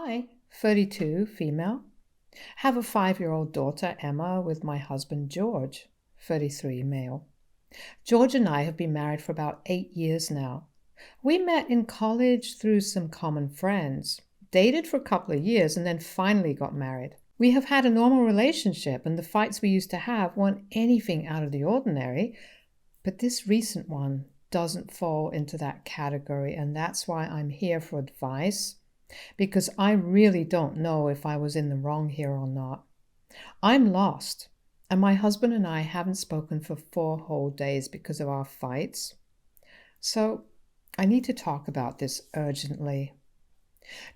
Hi, 32, female. Have a 5-year-old daughter, Emma, with my husband, George, 33, male. George and I have been married for about 8 years now. We met in college through some common friends, dated for a couple of years, and then finally got married. We have had a normal relationship, and the fights we used to have weren't anything out of the ordinary, but this recent one doesn't fall into that category, and that's why I'm here for advice, because I really don't know if I was in the wrong here or not. I'm lost, and my husband and I haven't spoken for 4 whole days because of our fights. So I need to talk about this urgently.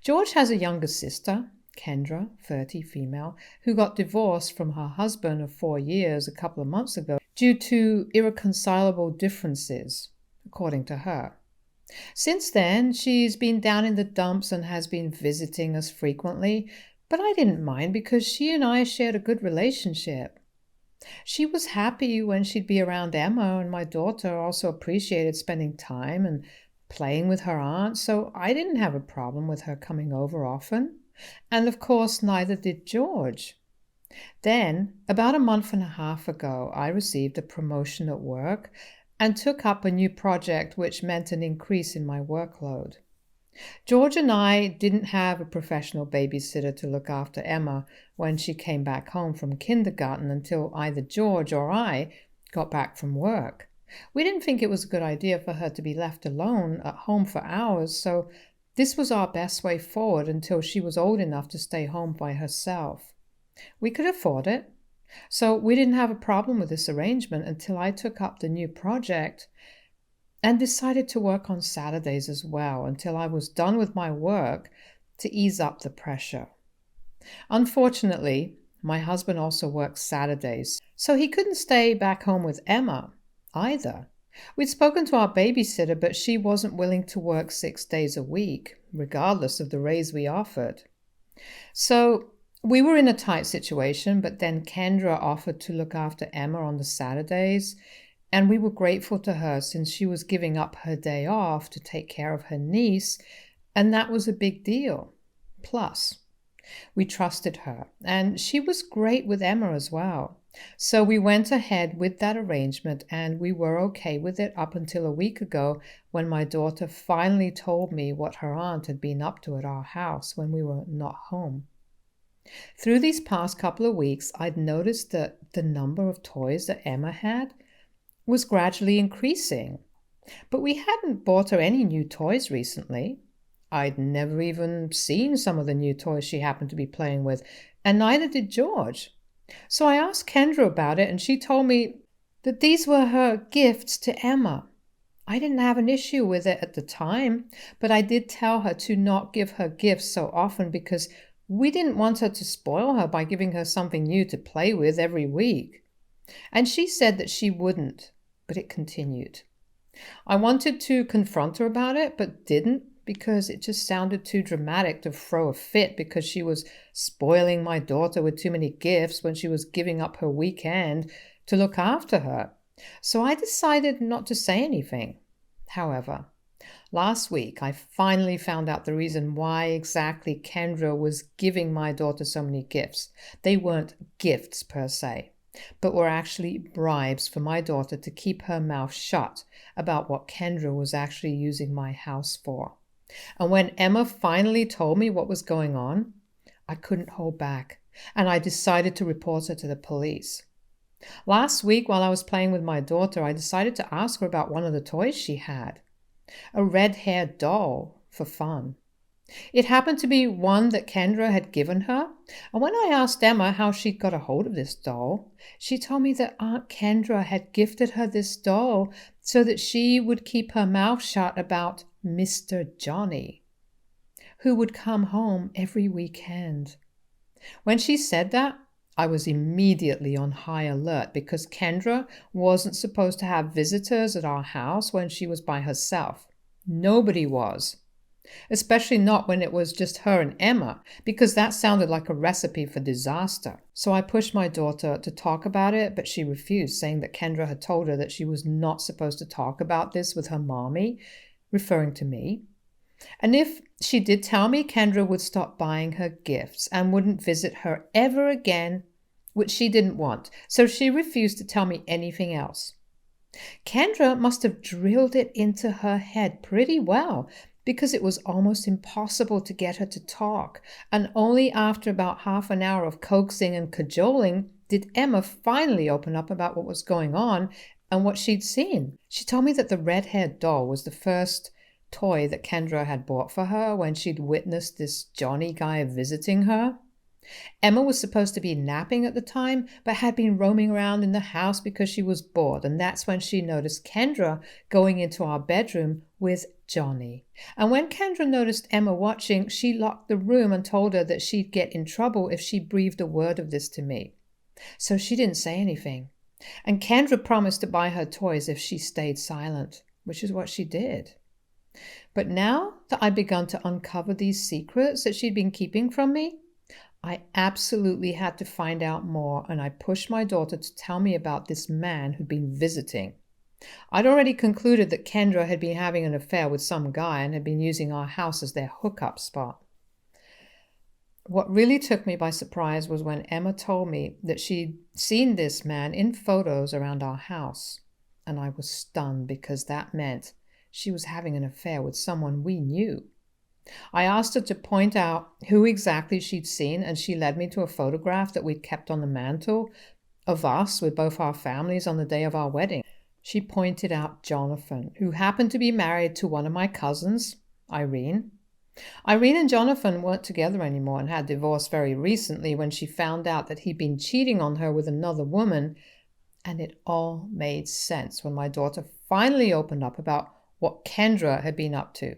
George has a younger sister, Kendra, 30, female, who got divorced from her husband of 4 years a couple of months ago due to irreconcilable differences, according to her. Since then, she's been down in the dumps and has been visiting us frequently, but I didn't mind because she and I shared a good relationship. She was happy when she'd be around Emma, and my daughter also appreciated spending time and playing with her aunt, so I didn't have a problem with her coming over often. And of course, neither did George. Then, about a month and a half ago, I received a promotion at work and took up a new project which meant an increase in my workload. George and I didn't have a professional babysitter to look after Emma when she came back home from kindergarten until either George or I got back from work. We didn't think it was a good idea for her to be left alone at home for hours, so this was our best way forward until she was old enough to stay home by herself. We could afford it, so we didn't have a problem with this arrangement until I took up the new project and decided to work on Saturdays as well until I was done with my work to ease up the pressure. Unfortunately, my husband also works Saturdays, so he couldn't stay back home with Emma either. We'd spoken to our babysitter, but she wasn't willing to work 6 days a week, regardless of the raise we offered. So we were in a tight situation, but then Kendra offered to look after Emma on the Saturdays, and we were grateful to her since she was giving up her day off to take care of her niece, and that was a big deal. Plus, we trusted her, and she was great with Emma as well. So we went ahead with that arrangement, and we were okay with it up until a week ago when my daughter finally told me what her aunt had been up to at our house when we were not home. Through these past couple of weeks, I'd noticed that the number of toys that Emma had was gradually increasing, but we hadn't bought her any new toys recently. I'd never even seen some of the new toys she happened to be playing with, and neither did George. So I asked Kendra about it, and she told me that these were her gifts to Emma. I didn't have an issue with it at the time, but I did tell her to not give her gifts so often because we didn't want her to spoil her by giving her something new to play with every week. And she said that she wouldn't, but it continued. I wanted to confront her about it, but didn't because it just sounded too dramatic to throw a fit because she was spoiling my daughter with too many gifts when she was giving up her weekend to look after her. So I decided not to say anything. However, last week, I finally found out the reason why exactly Kendra was giving my daughter so many gifts. They weren't gifts per se, but were actually bribes for my daughter to keep her mouth shut about what Kendra was actually using my house for. And when Emma finally told me what was going on, I couldn't hold back, and I decided to report her to the police. Last week, while I was playing with my daughter, I decided to ask her about one of the toys she had. A red-haired doll for fun. It happened to be one that Kendra had given her, and when I asked Emma how she'd got a hold of this doll, she told me that Aunt Kendra had gifted her this doll so that she would keep her mouth shut about Mr. Johnny, who would come home every weekend. When she said that, I was immediately on high alert because Kendra wasn't supposed to have visitors at our house when she was by herself. Nobody was. Especially not when it was just her and Emma, because that sounded like a recipe for disaster. So I pushed my daughter to talk about it, but she refused, saying that Kendra had told her that she was not supposed to talk about this with her mommy, referring to me. And if she did tell me, Kendra would stop buying her gifts and wouldn't visit her ever again, which she didn't want. So she refused to tell me anything else. Kendra must have drilled it into her head pretty well because it was almost impossible to get her to talk. And only after about half an hour of coaxing and cajoling did Emma finally open up about what was going on and what she'd seen. She told me that the red-haired doll was the first toy that Kendra had bought for her when she'd witnessed this Johnny guy visiting her. Emma was supposed to be napping at the time, but had been roaming around in the house because she was bored, and that's when she noticed Kendra going into our bedroom with Johnny. And when Kendra noticed Emma watching, she locked the room and told her that she'd get in trouble if she breathed a word of this to me. So she didn't say anything. And Kendra promised to buy her toys if she stayed silent, which is what she did. But now that I'd begun to uncover these secrets that she'd been keeping from me, I absolutely had to find out more, and I pushed my daughter to tell me about this man who'd been visiting. I'd already concluded that Kendra had been having an affair with some guy and had been using our house as their hookup spot. What really took me by surprise was when Emma told me that she'd seen this man in photos around our house, and I was stunned because that meant she was having an affair with someone we knew. I asked her to point out who exactly she'd seen, and she led me to a photograph that we'd kept on the mantle of us with both our families on the day of our wedding. She pointed out Jonathan, who happened to be married to one of my cousins, Irene. Irene and Jonathan weren't together anymore and had divorced very recently when she found out that he'd been cheating on her with another woman, and it all made sense when my daughter finally opened up about what Kendra had been up to.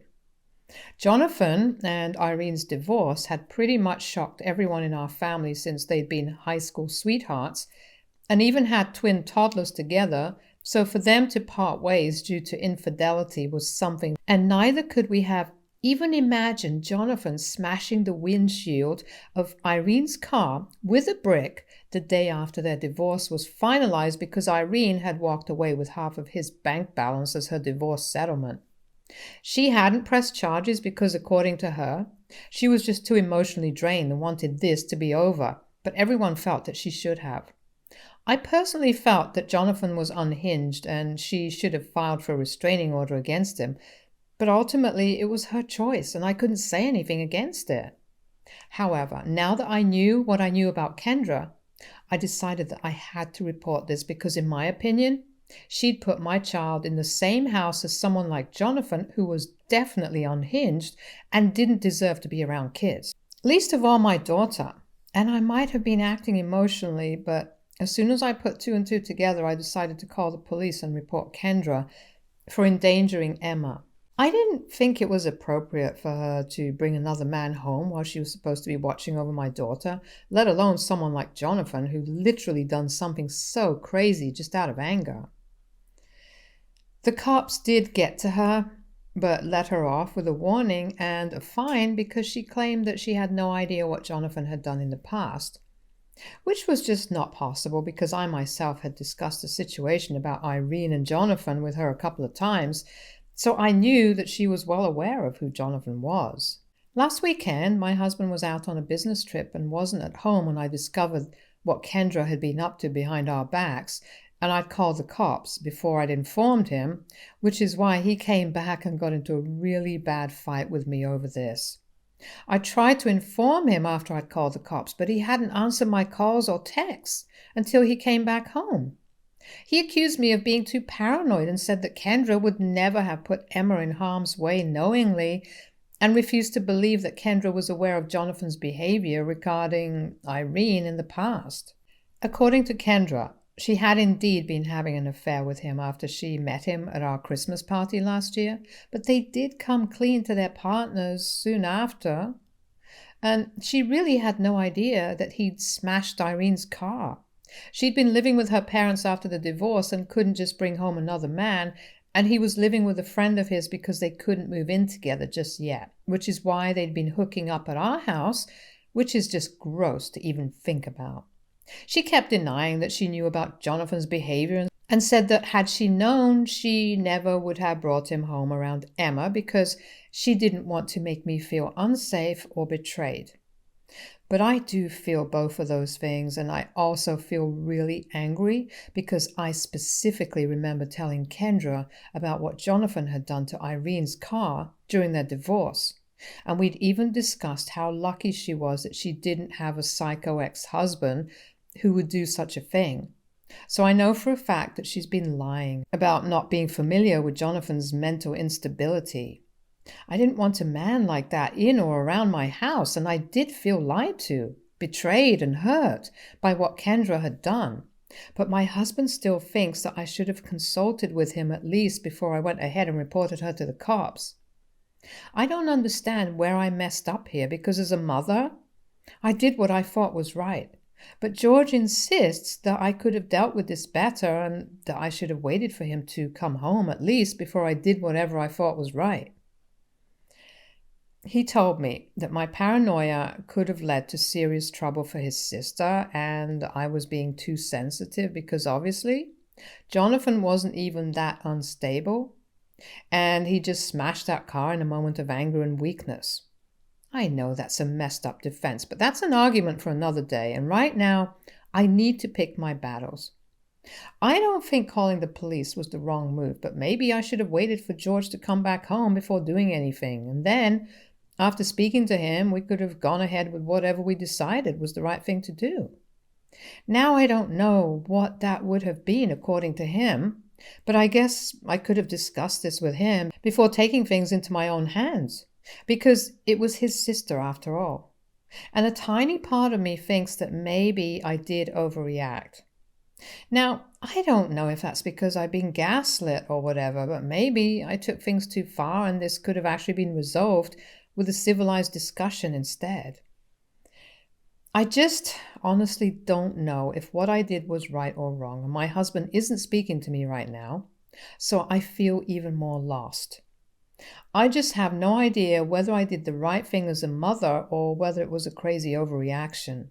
Jonathan and Irene's divorce had pretty much shocked everyone in our family since they'd been high school sweethearts and even had twin toddlers together, so for them to part ways due to infidelity was something, and neither could we have even imagined Jonathan smashing the windshield of Irene's car with a brick the day after their divorce was finalized because Irene had walked away with half of his bank balance as her divorce settlement. She hadn't pressed charges because, according to her, she was just too emotionally drained and wanted this to be over, but everyone felt that she should have. I personally felt that Jonathan was unhinged and she should have filed for a restraining order against him, but ultimately it was her choice and I couldn't say anything against it. However, now that I knew what I knew about Kendra, I decided that I had to report this because, in my opinion, she'd put my child in the same house as someone like Jonathan, who was definitely unhinged and didn't deserve to be around kids. Least of all my daughter. And I might have been acting emotionally, but as soon as I put two and two together, I decided to call the police and report Kendra for endangering Emma. I didn't think it was appropriate for her to bring another man home while she was supposed to be watching over my daughter, let alone someone like Jonathan, who literally done something so crazy just out of anger. The cops did get to her, but let her off with a warning and a fine because she claimed that she had no idea what Jonathan had done in the past, which was just not possible because I myself had discussed the situation about Irene and Jonathan with her a couple of times, so I knew that she was well aware of who Jonathan was. Last weekend, my husband was out on a business trip and wasn't at home when I discovered what Kendra had been up to behind our backs, and I'd called the cops before I'd informed him, which is why he came back and got into a really bad fight with me over this. I tried to inform him after I'd called the cops, but he hadn't answered my calls or texts until he came back home. He accused me of being too paranoid and said that Kendra would never have put Emma in harm's way knowingly, and refused to believe that Kendra was aware of Jonathan's behavior regarding Irene in the past. According to Kendra, she had indeed been having an affair with him after she met him at our Christmas party last year, but they did come clean to their partners soon after, and she really had no idea that he'd smashed Irene's car. She'd been living with her parents after the divorce and couldn't just bring home another man, and he was living with a friend of his because they couldn't move in together just yet, which is why they'd been hooking up at our house, which is just gross to even think about. She kept denying that she knew about Jonathan's behavior and said that had she known, she never would have brought him home around Emma because she didn't want to make me feel unsafe or betrayed. But I do feel both of those things, and I also feel really angry because I specifically remember telling Kendra about what Jonathan had done to Irene's car during their divorce. And we'd even discussed how lucky she was that she didn't have a psycho ex-husband who would do such a thing. So I know for a fact that she's been lying about not being familiar with Jonathan's mental instability. I didn't want a man like that in or around my house, and I did feel lied to, betrayed and hurt by what Kendra had done. But my husband still thinks that I should have consulted with him at least before I went ahead and reported her to the cops. I don't understand where I messed up here because as a mother, I did what I thought was right. But George insists that I could have dealt with this better and that I should have waited for him to come home at least before I did whatever I thought was right. He told me that my paranoia could have led to serious trouble for his sister and I was being too sensitive because obviously Jonathan wasn't even that unstable and he just smashed that car in a moment of anger and weakness. I know that's a messed up defense, but that's an argument for another day, and right now I need to pick my battles. I don't think calling the police was the wrong move, but maybe I should have waited for George to come back home before doing anything, and then, after speaking to him, we could have gone ahead with whatever we decided was the right thing to do. Now I don't know what that would have been according to him, but I guess I could have discussed this with him before taking things into my own hands. Because it was his sister after all. And a tiny part of me thinks that maybe I did overreact. Now, I don't know if that's because I've been gaslit or whatever, but maybe I took things too far and this could have actually been resolved with a civilized discussion instead. I just honestly don't know if what I did was right or wrong, and my husband isn't speaking to me right now, so I feel even more lost. I just have no idea whether I did the right thing as a mother or whether it was a crazy overreaction.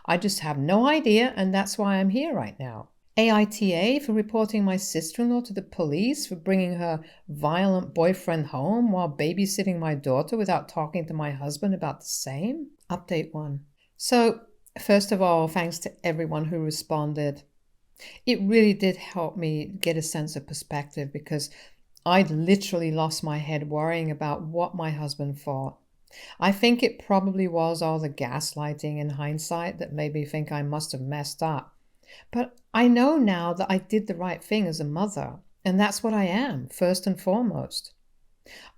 I just have no idea, and that's why I'm here right now. AITA for reporting my sister-in-law to the police for bringing her violent boyfriend home while babysitting my daughter without talking to my husband about the same? Update 1. So, first of all, thanks to everyone who responded. It really did help me get a sense of perspective because I'd literally lost my head worrying about what my husband thought. I think it probably was all the gaslighting in hindsight that made me think I must have messed up. But I know now that I did the right thing as a mother, and that's what I am, first and foremost.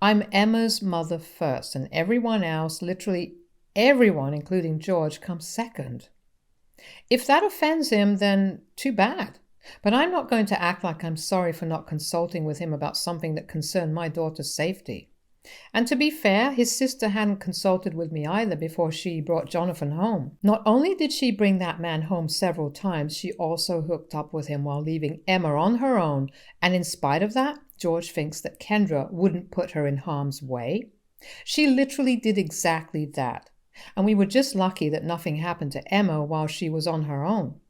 I'm Emma's mother first, and everyone else, literally everyone, including George, comes second. If that offends him, then too bad. But I'm not going to act like I'm sorry for not consulting with him about something that concerned my daughter's safety. And to be fair, his sister hadn't consulted with me either before she brought Jonathan home. Not only did she bring that man home several times, she also hooked up with him while leaving Emma on her own. And in spite of that, George thinks that Kendra wouldn't put her in harm's way. She literally did exactly that. And we were just lucky that nothing happened to Emma while she was on her own.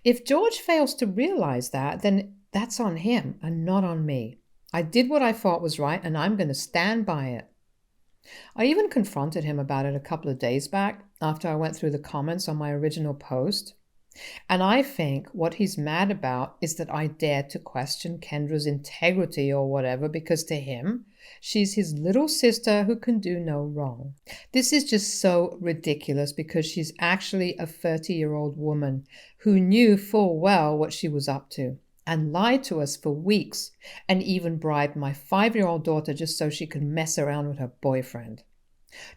If George fails to realize that, then that's on him and not on me. I did what I thought was right, and I'm going to stand by it. I even confronted him about it a couple of days back after I went through the comments on my original post. And I think what he's mad about is that I dared to question Kendra's integrity or whatever, because to him, she's his little sister who can do no wrong. This is just so ridiculous because she's actually a 30-year-old woman who knew full well what she was up to and lied to us for weeks and even bribed my 5-year-old daughter just so she could mess around with her boyfriend.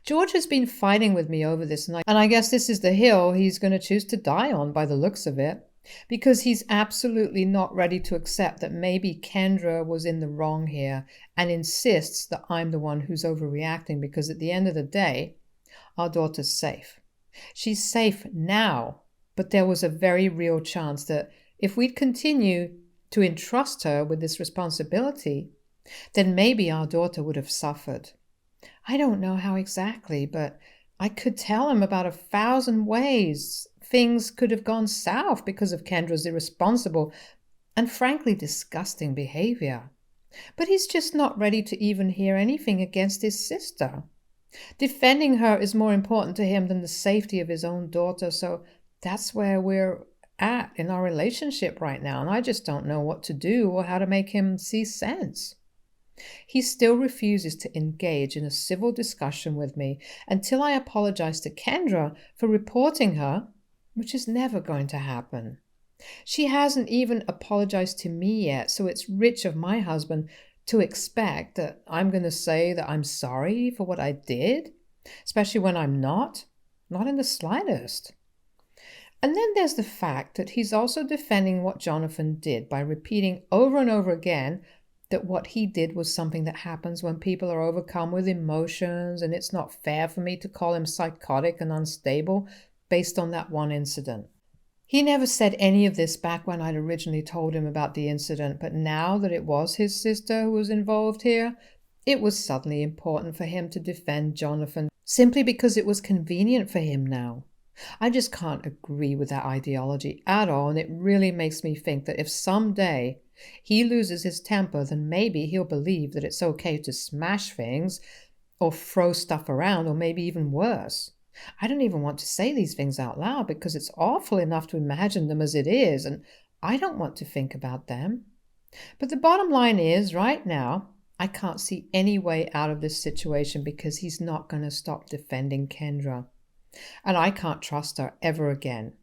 George has been fighting with me over this, and I guess this is the hill he's going to choose to die on by the looks of it, because he's absolutely not ready to accept that maybe Kendra was in the wrong here and insists that I'm the one who's overreacting because at the end of the day, our daughter's safe. She's safe now, but there was a very real chance that if we'd continue to entrust her with this responsibility, then maybe our daughter would have suffered. I don't know how exactly, but I could tell him about 1,000 ways things could have gone south because of Kendra's irresponsible and frankly disgusting behavior. But he's just not ready to even hear anything against his sister. Defending her is more important to him than the safety of his own daughter, so that's where we're at in our relationship right now, and I just don't know what to do or how to make him see sense. He still refuses to engage in a civil discussion with me until I apologize to Kendra for reporting her, which is never going to happen. She hasn't even apologized to me yet, so it's rich of my husband to expect that I'm going to say that I'm sorry for what I did, especially when I'm not in the slightest. And then there's the fact that he's also defending what Jonathan did by repeating over and over again that what he did was something that happens when people are overcome with emotions, and it's not fair for me to call him psychotic and unstable based on that one incident. He never said any of this back when I'd originally told him about the incident, but now that it was his sister who was involved here, it was suddenly important for him to defend Jonathan simply because it was convenient for him now. I just can't agree with that ideology at all, and it really makes me think that if someday he loses his temper, then maybe he'll believe that it's okay to smash things or throw stuff around, or maybe even worse. I don't even want to say these things out loud because it's awful enough to imagine them as it is, and I don't want to think about them. But the bottom line is, right now, I can't see any way out of this situation because he's not going to stop defending Kendra. And I can't trust her ever again.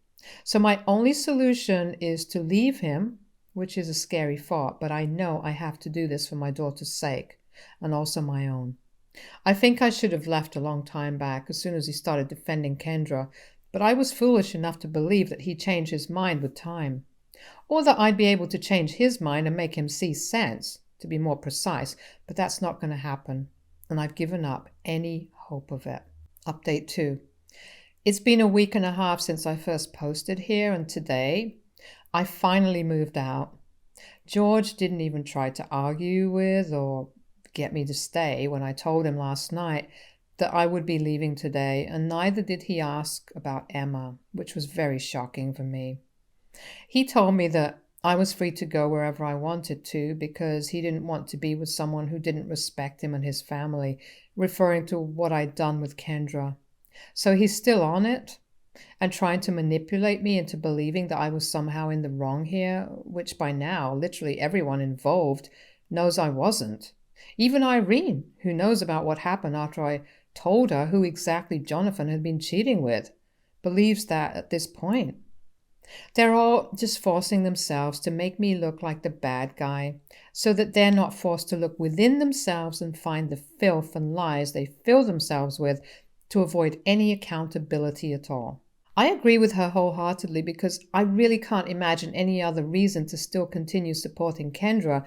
So my only solution is to leave him, which is a scary thought, but I know I have to do this for my daughter's sake and also my own. I think I should have left a long time back as soon as he started defending Kendra, but I was foolish enough to believe that he'd change his mind with time, or that I'd be able to change his mind and make him see sense, to be more precise, but that's not going to happen, and I've given up any hope of it. Update 2. It's been a week and a half since I first posted here, and today I finally moved out. George didn't even try to argue with or get me to stay when I told him last night that I would be leaving today, and neither did he ask about Emma, which was very shocking for me. He told me that I was free to go wherever I wanted to because he didn't want to be with someone who didn't respect him and his family, referring to what I'd done with Kendra. So he's still on it and trying to manipulate me into believing that I was somehow in the wrong here, which by now literally everyone involved knows I wasn't. Even Irene, who knows about what happened after I told her who exactly Jonathan had been cheating with, believes that at this point. They're all just forcing themselves to make me look like the bad guy so that they're not forced to look within themselves and find the filth and lies they fill themselves with to avoid any accountability at all. I agree with her wholeheartedly because I really can't imagine any other reason to still continue supporting Kendra,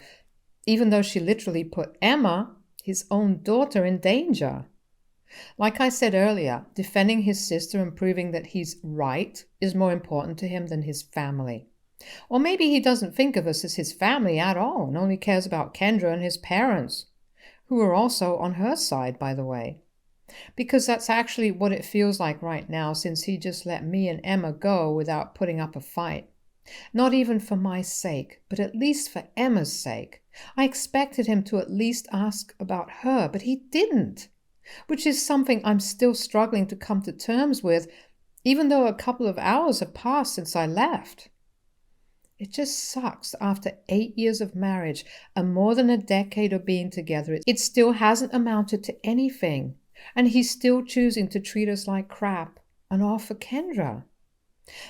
even though she literally put Emma, his own daughter, in danger. Like I said earlier, defending his sister and proving that he's right is more important to him than his family. Or maybe he doesn't think of us as his family at all and only cares about Kendra and his parents, who are also on her side, by the way. Because that's actually what it feels like right now, since he just let me and Emma go without putting up a fight. Not even for my sake, but at least for Emma's sake. I expected him to at least ask about her, but he didn't, which is something I'm still struggling to come to terms with, even though a couple of hours have passed since I left. It just sucks after 8 years of marriage and more than a decade of being together, it still hasn't amounted to anything. And he's still choosing to treat us like crap, and all for Kendra.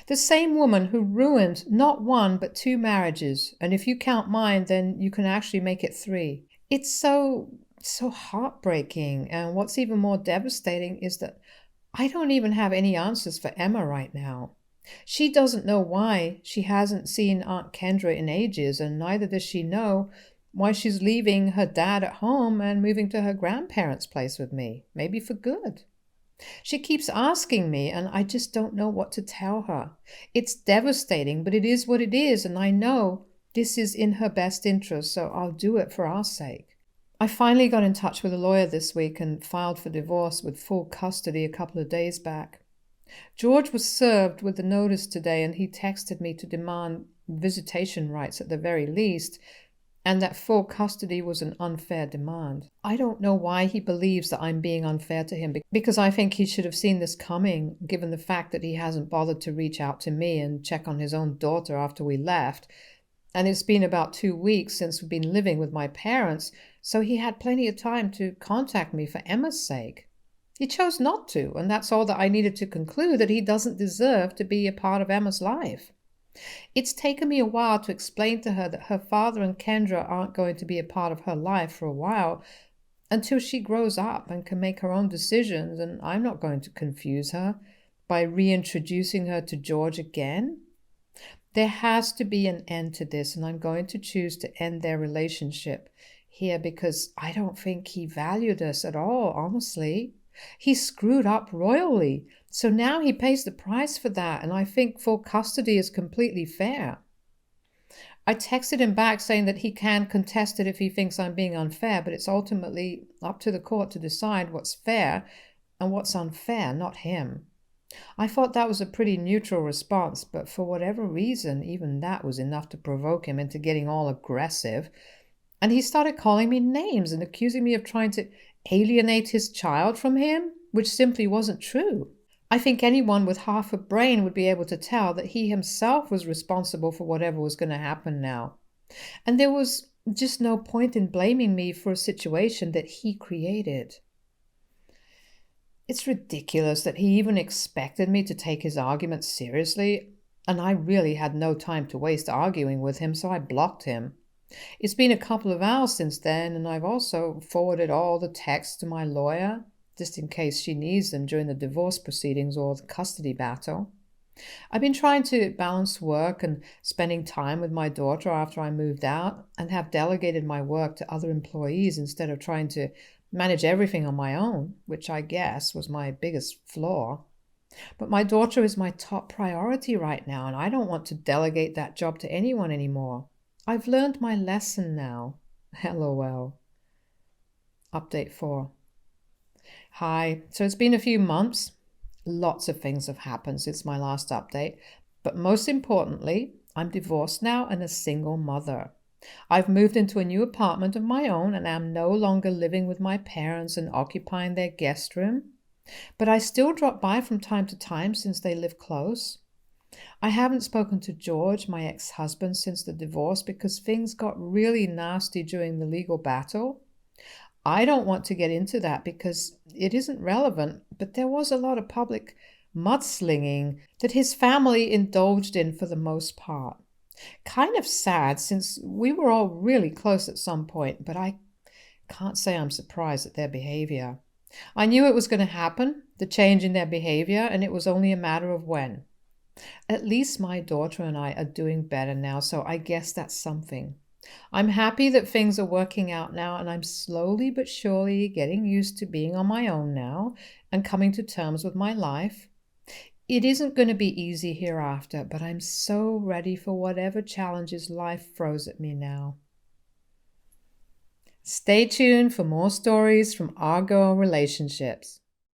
The same woman who ruined not one but 2 marriages, and if you count mine, then you can actually make it 3. It's so heartbreaking, and what's even more devastating is that I don't even have any answers for Emma right now. She doesn't know why she hasn't seen Aunt Kendra in ages, and neither does she know why she's leaving her dad at home and moving to her grandparents' place with me, maybe for good. She keeps asking me, and I just don't know what to tell her. It's devastating, but it is what it is, and I know this is in her best interest, so I'll do it for our sake. I finally got in touch with a lawyer this week and filed for divorce with full custody a couple of days back. George was served with the notice today, and he texted me to demand visitation rights at the very least, and that full custody was an unfair demand. I don't know why he believes that I'm being unfair to him, because I think he should have seen this coming, given the fact that he hasn't bothered to reach out to me and check on his own daughter after we left. And it's been about 2 weeks since we've been living with my parents, so he had plenty of time to contact me for Emma's sake. He chose not to, and that's all that I needed to conclude, that he doesn't deserve to be a part of Emma's life. It's taken me a while to explain to her that her father and Kendra aren't going to be a part of her life for a while, until she grows up and can make her own decisions, and I'm not going to confuse her by reintroducing her to George again. There has to be an end to this, and I'm going to choose to end their relationship here because I don't think he valued us at all, honestly. He screwed up royally, so now he pays the price for that, and I think full custody is completely fair. I texted him back saying that he can contest it if he thinks I'm being unfair, but it's ultimately up to the court to decide what's fair and what's unfair, not him. I thought that was a pretty neutral response, but for whatever reason, even that was enough to provoke him into getting all aggressive. And he started calling me names and accusing me of trying to alienate his child from him, which simply wasn't true. I think anyone with half a brain would be able to tell that he himself was responsible for whatever was going to happen now. And there was just no point in blaming me for a situation that he created. It's ridiculous that he even expected me to take his arguments seriously, and I really had no time to waste arguing with him, so I blocked him. It's been a couple of hours since then, and I've also forwarded all the texts to my lawyer, just in case she needs them during the divorce proceedings or the custody battle. I've been trying to balance work and spending time with my daughter after I moved out, and have delegated my work to other employees instead of trying to manage everything on my own, which I guess was my biggest flaw. But my daughter is my top priority right now, and I don't want to delegate that job to anyone anymore. I've learned my lesson now. LOL. Update 4. Hi. So it's been a few months. Lots of things have happened since my last update. But most importantly, I'm divorced now and a single mother. I've moved into a new apartment of my own and am no longer living with my parents and occupying their guest room. But I still drop by from time to time since they live close. I haven't spoken to George, my ex-husband, since the divorce because things got really nasty during the legal battle. I don't want to get into that because it isn't relevant, but there was a lot of public mudslinging that his family indulged in for the most part. Kind of sad since we were all really close at some point, but I can't say I'm surprised at their behavior. I knew it was going to happen, the change in their behavior, and it was only a matter of when. At least my daughter and I are doing better now, so I guess that's something. I'm happy that things are working out now, and I'm slowly but surely getting used to being on my own now and coming to terms with my life. It isn't going to be easy hereafter, but I'm so ready for whatever challenges life throws at me now. Stay tuned for more stories from our girl relationships.